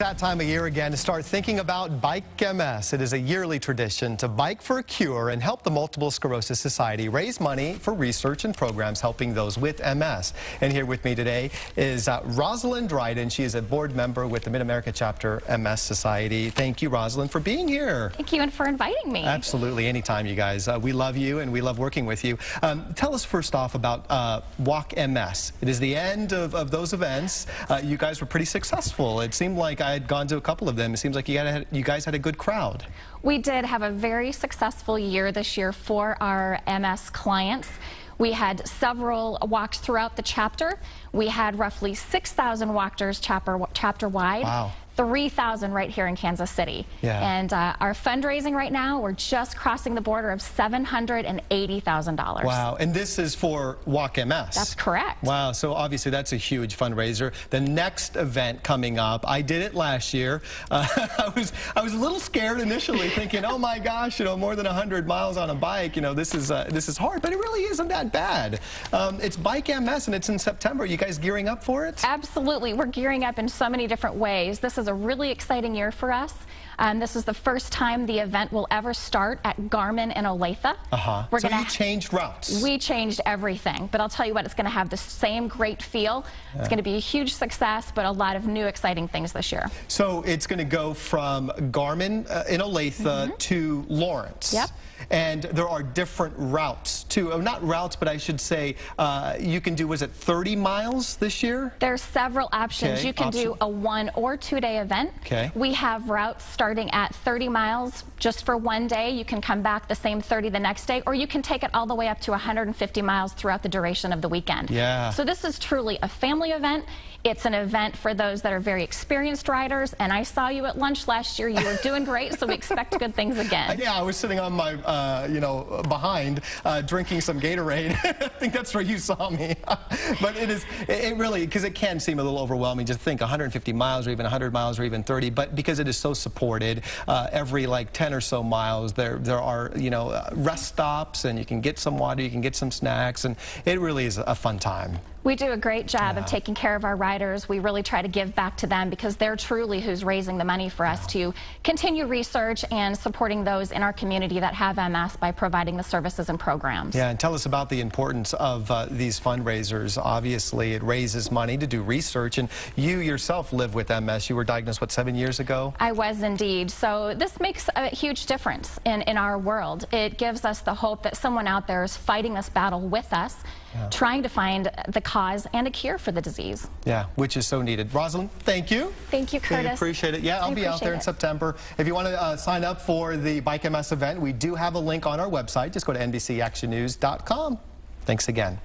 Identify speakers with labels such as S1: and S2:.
S1: That time of year again to start thinking about Bike MS. It is a yearly tradition to bike for a cure and help the Multiple Sclerosis Society raise money for research and programs helping those with MS. And here with me today is Rosalind Dryden. She is a board member with the Mid-America Chapter MS Society. Thank you, Rosalind, for being here.
S2: Thank you, and for inviting me.
S1: Absolutely. Anytime, you guys. We love you and we love working with you. Tell us first off about Walk MS. It is the end of those events. You guys were pretty successful. It seemed like I had gone to a couple of them. It seems like you guys had a good crowd.
S2: We did have a very successful year this year for our MS clients. We had several walks throughout the chapter. We had roughly 6,000 walkers chapter-wide.
S1: Wow.
S2: 3,000 right here in Kansas City.
S1: Yeah.
S2: And our fundraising right now, we're just crossing the border of $780,000.
S1: Wow. And this is for Walk MS.
S2: That's correct.
S1: Wow. So obviously that's a huge fundraiser. The next event coming up, I did it last year. I was a little scared initially, thinking, oh my gosh, more than 100 miles on a bike, this is hard, but it really isn't that bad. It's Bike MS and it's in September. Are you guys gearing up for it?
S2: Absolutely. We're gearing up in so many different ways. This is a really exciting year for us. This is the first time the event will ever start at Garmin in Olathe.
S1: So you changed routes.
S2: We changed everything, but I'll tell you what, it's going to have the same great feel. Yeah. It's going to be a huge success, but a lot of new exciting things this year.
S1: So it's going to go from Garmin in Olathe to Lawrence.
S2: Yep.
S1: And there are different routes too. Not routes, but I should say you can do, was it 30 miles this year?
S2: There's several options.
S1: Okay.
S2: You can do a 1- or 2-day event.
S1: Okay.
S2: We have routes starting at 30 miles just for one day. You can come back the same 30 the next day, or you can take it all the way up to 150 miles throughout the duration of the weekend.
S1: Yeah.
S2: So this is truly a family event. It's an event for those that are very experienced riders, and I saw you at lunch last year. You were doing great, so we expect good things again.
S1: Yeah, I was sitting on my, behind, drinking some Gatorade. I think that's where you saw me. But it really, because it can seem a little overwhelming to think 150 miles or even 100 miles or even 30, but because it is so supported, every like 10 or so miles there are, rest stops, and you can get some water, you can get some snacks, and it really is a fun time.
S2: We do a great job of taking care of our riders. We really try to give back to them because they're truly who's raising the money for us to continue research and supporting those in our community that have MS by providing the services and programs.
S1: Yeah, and tell us about the importance of these fundraisers. Obviously, it raises money to do research, and you yourself live with MS. You were diagnosed, what, 7 years ago?
S2: I was indeed. So this makes a huge difference in our world. It gives us the hope that someone out there is fighting this battle with us, trying to find the cause and a cure for the disease. Yeah,
S1: which is so needed. Rosalind, thank you.
S2: Thank you, Curtis.
S1: I appreciate it. Yeah, I'll be out there in September. If you want to sign up for the Bike MS event, we do have a link on our website. Just go to NBCActionNews.com. Thanks again.